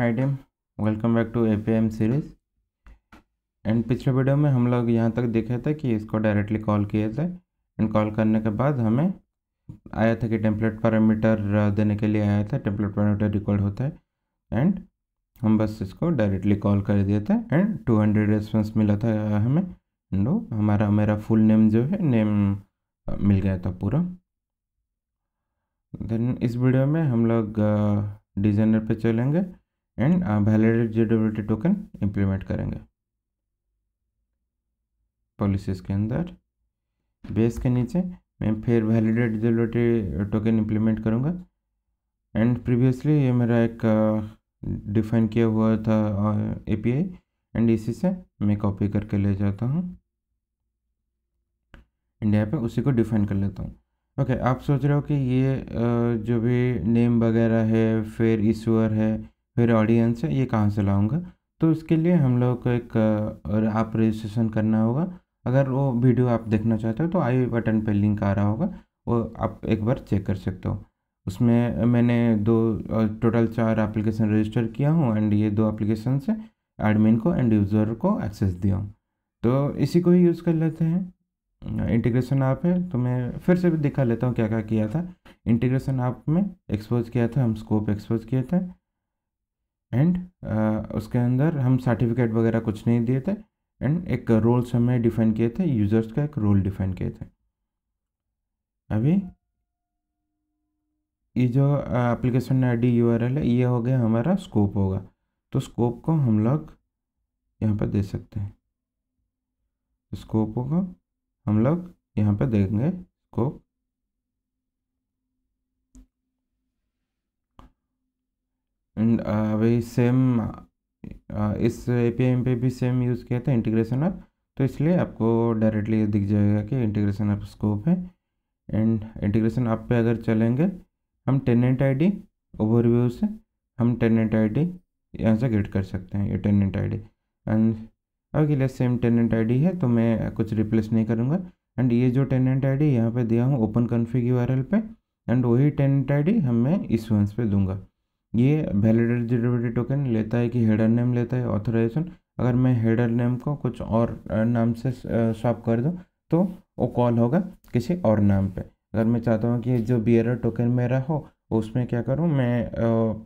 Hi team, welcome back to APM series. And पिछले वीडियो में हम लोग यहाँ तक देखे थे कि इसको डायरेक्टली कॉल किए थे। एंड कॉल करने के बाद हमें आया था कि टेम्पलेट पैरामीटर देने के लिए आया था, टेम्पलेट पैरामीटर रिकॉर्ड होता है। एंड हम बस इसको डायरेक्टली कॉल कर दिए थे एंड 200 रेस्पॉन्स मिला था हमें। एंड मेरा फुल नेम जो है नेम मिल गया था पूरा। देन इस वीडियो में हम लोग डिज़ाइनर पे चलेंगे एंड वैलिडेट जेडब्ल्यूटी टोकन इम्प्लीमेंट करेंगे। पॉलिसीज के अंदर बेस के नीचे मैं फिर वैलिडेट जेडब्ल्यूटी टोकन इम्प्लीमेंट करूँगा। एंड प्रीवियसली ये मेरा एक डिफाइन किया हुआ था एपीआई, एंड इसी से मैं कॉपी करके ले जाता हूँ एंड यहाँ पे उसी को डिफाइन कर लेता हूँ। ओके, आप सोच रहे हो कि ये जो भी नेम वगैरह है, फिर इशूअर है, फिर ऑडियंस है, ये कहाँ से लाऊंगा? तो इसके लिए हम लोग को एक आप रजिस्ट्रेशन करना होगा। अगर वो वीडियो आप देखना चाहते हो तो आई बटन पे लिंक आ रहा होगा, वो आप एक बार चेक कर सकते हो। उसमें मैंने टोटल 4 एप्लीकेशन रजिस्टर किया हूँ एंड ये 2 एप्लीकेशन से एडमिन को एंड यूज़र को एक्सेस दिया हूँ, तो इसी को ही यूज़ कर लेते हैं। इंटीग्रेशन ऐप है तो मैं फिर से भी दिखा लेता हूँ क्या क्या किया था। इंटीग्रेशन ऐप में एक्सपोज किया था, हम स्कोप एक्सपोज किए थे एंड उसके अंदर हम सर्टिफिकेट वगैरह कुछ नहीं दिए थे एंड एक रोल्स हमें डिफाइन किए थे, यूजर्स का एक रोल डिफाइन किए थे। अभी ये जो एप्लीकेशन आई डी यूआरएल है, ये हो गया हमारा स्कोप होगा, तो स्कोप को हम लोग यहाँ पर दे सकते हैं। स्कोप को हम लोग यहाँ पर देंगे स्कोप एंड वही सेम इस एपीआई पे भी सेम यूज़ किया था इंटीग्रेशन ऐप, तो इसलिए आपको डायरेक्टली दिख जाएगा कि इंटीग्रेशन ऐप स्कोप है। एंड इंटीग्रेशन ऐप पे अगर चलेंगे हम टेनेंट आईडी ओवरव्यू से हम टेनेंट आईडी यहाँ से गेट कर सकते हैं, ये टेनेंट आईडी। एंड अभी के लिए सेम टेनेंट आईडी है तो मैं कुछ रिप्लेस नहीं करूँगा। एंड ये जो टेनेंट आईडी यहाँ पे दिया हूँ ओपन कॉन्फ़िग यूआरएल पे, एंड वही टेनेंट आईडी मैं इशुएंस पे दूंगा। ये वैलिडेट जेडब्ल्यूटी टोकन लेता है कि हेडर नेम लेता है ऑथराइजेशन। अगर मैं हेडर नेम को कुछ और नाम से स्वैप कर दूँ तो वो कॉल होगा किसी और नाम पे। अगर मैं चाहता हूँ कि जो बियरर टोकन मेरा हो उसमें क्या करूँ, मैं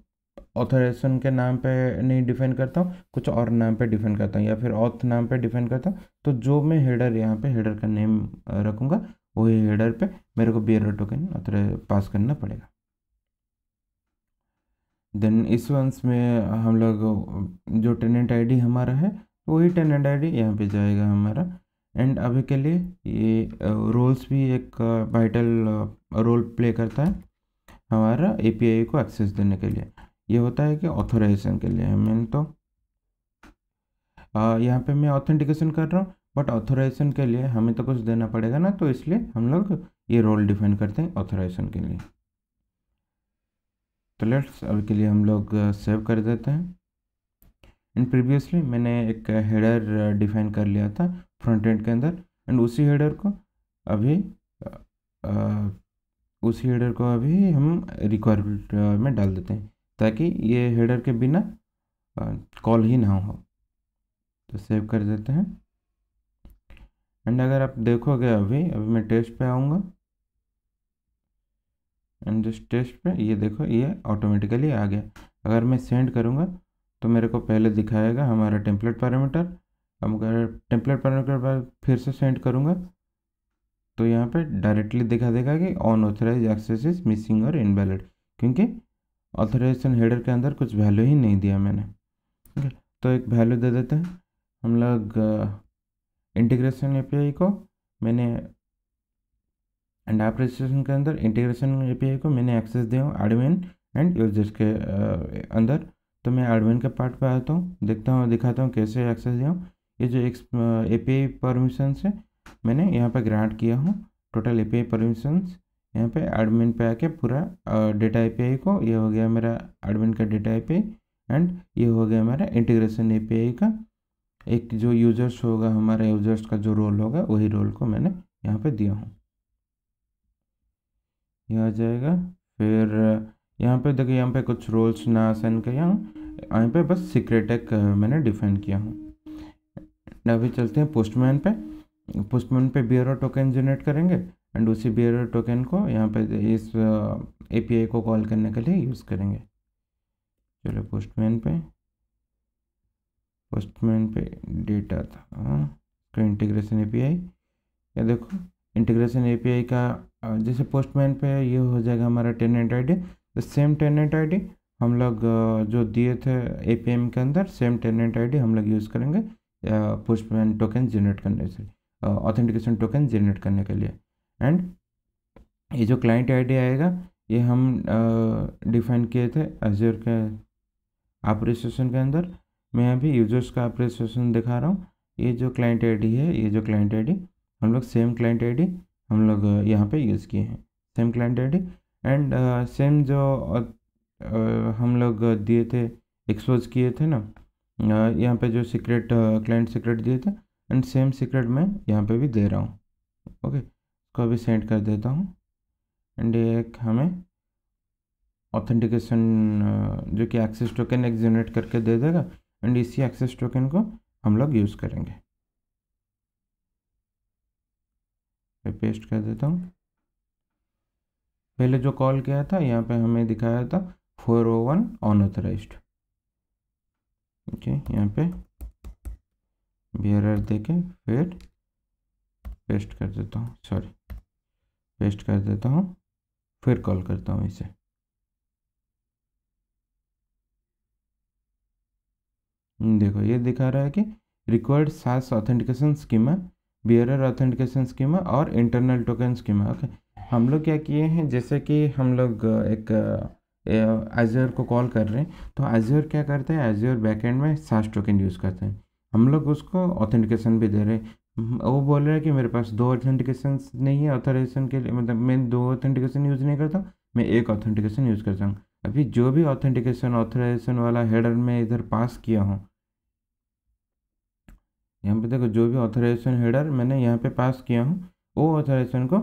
ऑथराइजेशन के नाम पे नहीं डिफाइन करता हूँ, कुछ और नाम पे डिफाइन करता हूँ या फिर ऑथ नाम पे डिफाइन करता हूँ। तो जो मैं हेडर यहाँ पे हेडर का नेम रखूँगा वही हेडर पे मेरे को बियरर टोकन पास करना पड़ेगा। देन इस वंस में हम लोग जो टेनेंट आईडी हमारा है वही टेनेंट आईडी यहाँ पे जाएगा हमारा। एंड अभी के लिए ये रोल्स भी एक वाइटल रोल प्ले करता है हमारा एपीआई को एक्सेस देने के लिए। ये होता है कि ऑथराइजेशन के लिए मैंने तो यहाँ पे मैं ऑथेंटिकेशन कर रहा हूँ, बट ऑथराइजेशन के लिए हमें तो कुछ देना पड़ेगा ना, तो इसलिए हम लोग ये रोल डिफाइन करते हैं ऑथराइजेशन के लिए। तो लेट्स अभी के लिए हम लोग सेव कर देते हैं। एंड प्रीवियसली मैंने एक हेडर डिफाइन कर लिया था फ्रंट एंड के अंदर, एंड उसी हेडर को अभी हम रिक्वायरमेंट में डाल देते हैं ताकि ये हेडर के बिना कॉल ही ना हो। तो सेव कर देते हैं। एंड अगर आप देखोगे अभी मैं टेस्ट पे आऊँगा एंड जिस टेस्ट पे ये देखो ये ऑटोमेटिकली आ गया। अगर मैं सेंड करूँगा तो मेरे को पहले दिखाएगा हमारा टेम्पलेट पैरामीटर। अब अगर टेम्पलेट पैरामीटर पर फिर से सेंड करूँगा तो यहाँ पे डायरेक्टली दिखा देगा कि unauthorised access is missing और इनवैलिड, क्योंकि ऑथराइजेशन हेडर के अंदर कुछ वैल्यू ही नहीं दिया मैंने। ठीक है, तो एक वैल्यू दे देते हैं हम लोग। इंटीग्रेशन एपीआई को मैंने एंड ऐप रजिस्ट्रेशन के अंदर इंटीग्रेशन एपीआई को मैंने एक्सेस दिया हूँ एडमिन एंड यूजर्स के अंदर। तो मैं एडमिन के पार्ट पे आता हूँ, देखता हूँ, दिखाता हूँ कैसे एक्सेस दिया हूँ। ये जो एपीआई परमिशंस है मैंने यहाँ पे ग्रांट किया हूँ, टोटल एपीआई परमिशंस यहाँ पे एडमिन पे आके पूरा डेटा एपीआई को, ये हो गया मेरा एडमिन का डेटा एपीआई एंड ये हो गया मेरा इंटीग्रेशन एपीआई का एक जो यूजर्स होगा, हमारे यूजर्स का जो रोल होगा वही रोल को मैंने यहाँ पे दिया हूँ। यह आ जाएगा। फिर यहाँ पे देखिए यहाँ पे कुछ रोल्स ना असाइन किया हूँ यहाँ पे बस सीक्रेट एक मैंने डिफाइन किया हूँ। अभी चलते हैं पोस्टमैन पे। पोस्टमैन पे बियरर टोकन जनरेट करेंगे एंड उसी बियरर टोकन को यहाँ पे इस एपीआई को कॉल करने के लिए यूज़ करेंगे। चलो पोस्टमैन पे डेटा था तो इंटीग्रेशन एपीआई, या देखो इंटीग्रेशन एपीआई का जैसे पोस्टमैन पे ये हो जाएगा हमारा tenant ID. The same tenant ID हम लोग जो दिए थे एपीएम के अंदर, सेम टेनेंट आईडी हम लोग यूज़ करेंगे पोस्टमैन टोकन जनरेट करने से, ऑथेंटिकेशन टोकन जनरेट करने के लिए। एंड ये जो क्लाइंट आईडी आएगा ये हम डिफाइन किए थे एज्योर के एप्रिसिएशन के अंदर। मैं अभी यूजर्स का एप्रिसिएशन दिखा रहा हूँ। ये जो क्लाइंट आईडी है, ये जो क्लाइंट आईडी हम लोग सेम क्लाइंट आईडी हम लोग यहाँ पे यूज़ किए हैं, same client ID. And same जो हम लोग दिए थे, एक्सपोज किए थे ना, यहाँ पे जो सीक्रेट क्लाइंट सीक्रेट दिए थे, एंड सेम सीक्रेट मैं यहाँ पे भी दे रहा हूँ। ओके, इसको अभी सेंड कर देता हूँ। एंड ये एक हमें ऑथेंटिकेशन जो कि एक्सेस टोकन एक जनरेट करके दे देगा, एंड इसी एक्सेस टोकन को हम लोग यूज़ करेंगे। मैं पेस्ट कर देता हूँ। पहले जो कॉल किया था यहाँ पे हमें दिखाया था 401 अनऑथराइज्ड। ओके, यहाँ पे बियरर देके फिर पेस्ट कर देता हूँ, सॉरी पेस्ट कर देता हूँ, फिर कॉल करता हूँ इसे। देखो ये दिखा रहा है कि रिक्वायर्ड सास authentication schema, bearer authentication schema और इंटरनल टोकन स्कीमा। ओके, हम लोग क्या किए हैं, जैसे कि हम लोग एक एज्योर को कॉल कर रहे हैं, तो एज्योर क्या करते हैं, एज्योर बैकएंड में सास टोकन यूज़ करते हैं, हम लोग उसको ऑथेंटिकेशन भी दे रहे हैं। वो बोल रहा है कि मेरे पास 2 ऑथेंटिकेशन नहीं है ऑथराइजेशन के लिए, मतलब मैं 2 ऑथेंटिकेशन यूज़ नहीं करता, मैं एक ऑथेंटिकेशन यूज़ करता हूँ। अभी जो भी ऑथेंटिकेशन ऑथराइजेशन वाला हेडर में इधर पास किया हूँ, यहाँ पे देखो जो भी ऑथराइजेशन हेडर मैंने यहाँ पे पास किया हूँ, वो ऑथराइजेशन को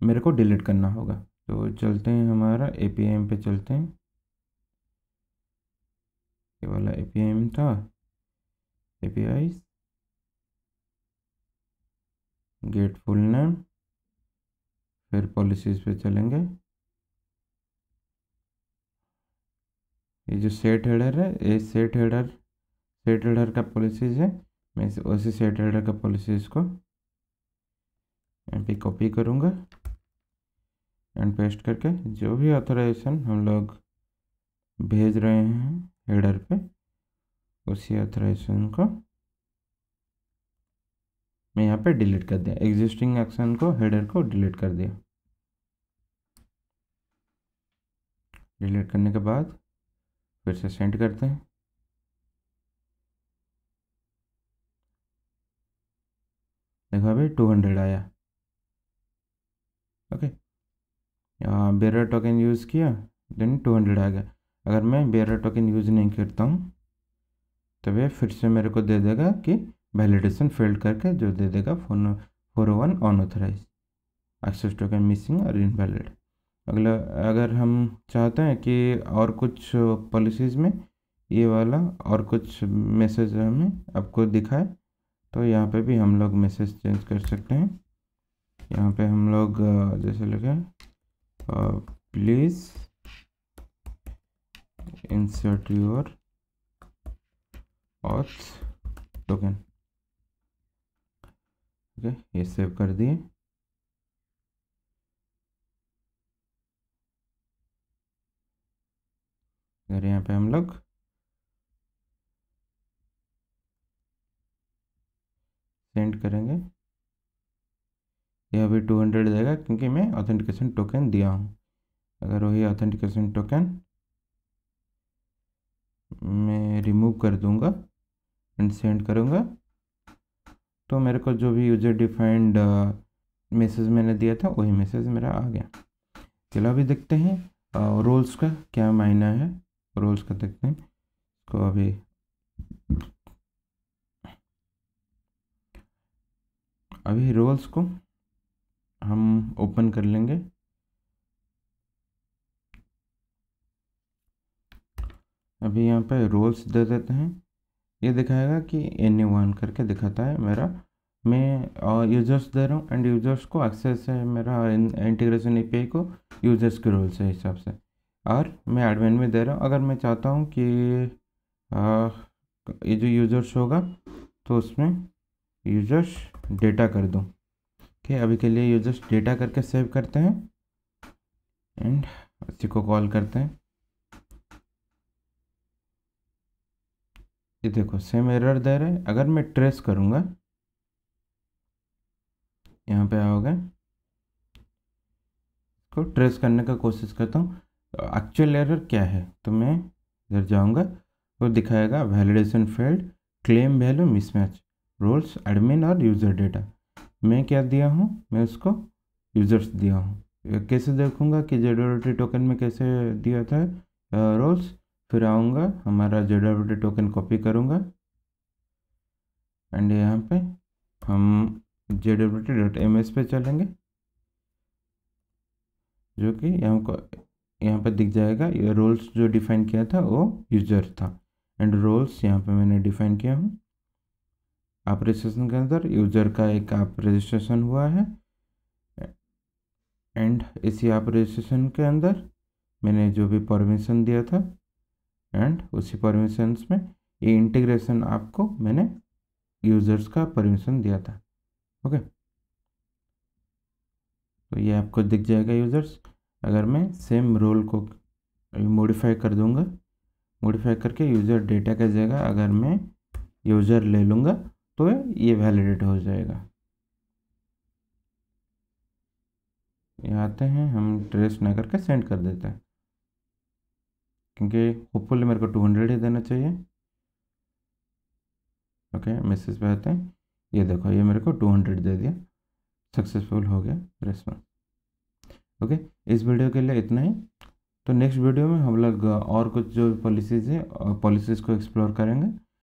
मेरे को डिलीट करना होगा। तो चलते हैं हमारा एपीआई पे चलते हैं। ये वाला एपीआई था, एपीआई गेट फुल नेम, फिर पॉलिसीज पे चलेंगे। ये जो सेट हेडर है, ये सेट हेडर का पॉलिसीज है, मैं उसी सेट हेडर का पॉलिसीज को यहाँ पे कॉपी करूँगा एंड पेस्ट करके जो भी ऑथराइजेशन हम लोग भेज रहे हैं हेडर पे, उसी ऑथराइजेशन को मैं यहाँ पे डिलीट कर दिया, एग्जिस्टिंग एक्शन को हेडर को डिलीट कर दिया। डिलीट करने के बाद फिर से सेंड करते हैं। देखो अभी 200 आया। ओके, बेरर टोकन यूज़ किया, देन 200 आ गया। अगर मैं बेरर टोकन यूज़ नहीं करता हूँ तो वे फिर से मेरे को दे देगा कि वैलिडेशन फेल्ड करके जो दे देगा 401 अनऑथराइज, एक्सेस टोकन मिसिंग और इनवैलिड। अगला, अगर हम चाहते हैं कि और कुछ पॉलिसीज़ में ये वाला और कुछ मैसेज हमें आपको दिखाए, तो यहाँ पे भी हम लोग मैसेज चेंज कर सकते हैं। यहाँ पे हम लोग जैसे लिखे please insert your auth token. Okay, ये सेव कर दिए। अगर यहाँ पे हम लोग सेंड करेंगे, ये अभी 200 देगा क्योंकि मैं ऑथेंटिकेशन टोकन दिया हूँ। अगर वही ऑथेंटिकेशन टोकन मैं रिमूव कर दूँगा एंड सेंड करूँगा, तो मेरे को जो भी यूजर डिफाइंड मैसेज मैंने दिया था वही मैसेज मेरा आ गया। चलो अभी देखते हैं रोल्स का क्या मायना है, रोल्स का देखते हैं इसको। अभी रोल्स को हम ओपन कर लेंगे। अभी यहाँ पे रोल्स दे देते हैं। ये दिखाएगा कि NA1 करके दिखाता है मेरा। मैं यूज़र्स दे रहा हूँ एंड यूज़र्स को एक्सेस है मेरा इंटीग्रेशन API को यूज़र्स के रोल से हिसाब से। और मैं एडमिन में दे रहा हूँ। अगर मैं चाहता हूँ कि ये जो यूज़र्स होगा तो उसमें यूज़र्स डेटा कर दूँ। ठीक है, अभी के लिए यूज़र्स डेटा करके सेव करते हैं एंड इसी को कॉल करते हैं। ये देखो सेम एरर दे रहे हैं। अगर मैं ट्रेस करूँगा, यहाँ पे आओगे, इसको ट्रेस करने का कोशिश करता हूँ एक्चुअल एरर क्या है। तो मैं इधर जाऊँगा तो दिखाएगा validation failed, claim value mismatch, roles admin और यूज़र डेटा। मैं क्या दिया हूँ, मैं उसको यूज़र्स दिया हूँ। कैसे देखूँगा कि JWT टोकन में कैसे दिया था रोल्स। फिर आऊँगा, हमारा JWT टोकन कॉपी करूँगा एंड यहाँ पे हम JWT.ms पे चलेंगे, जो कि यहाँ पे दिख जाएगा। ये रोल्स जो डिफाइन किया था वो यूज़र था एंड रोल्स यहाँ पे मैंने डिफाइन किया हूँ। आप रजिस्ट्रेशन के अंदर यूज़र का एक आप रजिस्ट्रेशन हुआ है एंड इसी आप रजिस्ट्रेशन के अंदर मैंने जो भी परमिशन दिया था एंड उसी परमिशंस में ये इंटीग्रेशन आपको मैंने यूज़र्स का परमिशन दिया था। ओके, तो ये आपको दिख जाएगा यूज़र्स। अगर मैं सेम रोल को मॉडिफाई कर दूंगा, मॉडिफाई करके यूज़र डेटा का जगह अगर मैं यूज़र ले लूँगा तो ये वैलिडेट हो जाएगा। ये आते हैं, हम ट्रेस ना करके सेंड कर देते हैं, क्योंकि होपफुली मेरे को 200 ही देना चाहिए। ओके, मैसेज पे आते हैं। ये देखो, ये मेरे को 200 दे दिया, सक्सेसफुल हो गया रेस्पॉन्स। ओके, इस वीडियो के लिए इतना ही। तो नेक्स्ट वीडियो में हम लोग और कुछ जो पॉलिसीज़ है पॉलिसीज़ को एक्सप्लोर करेंगे।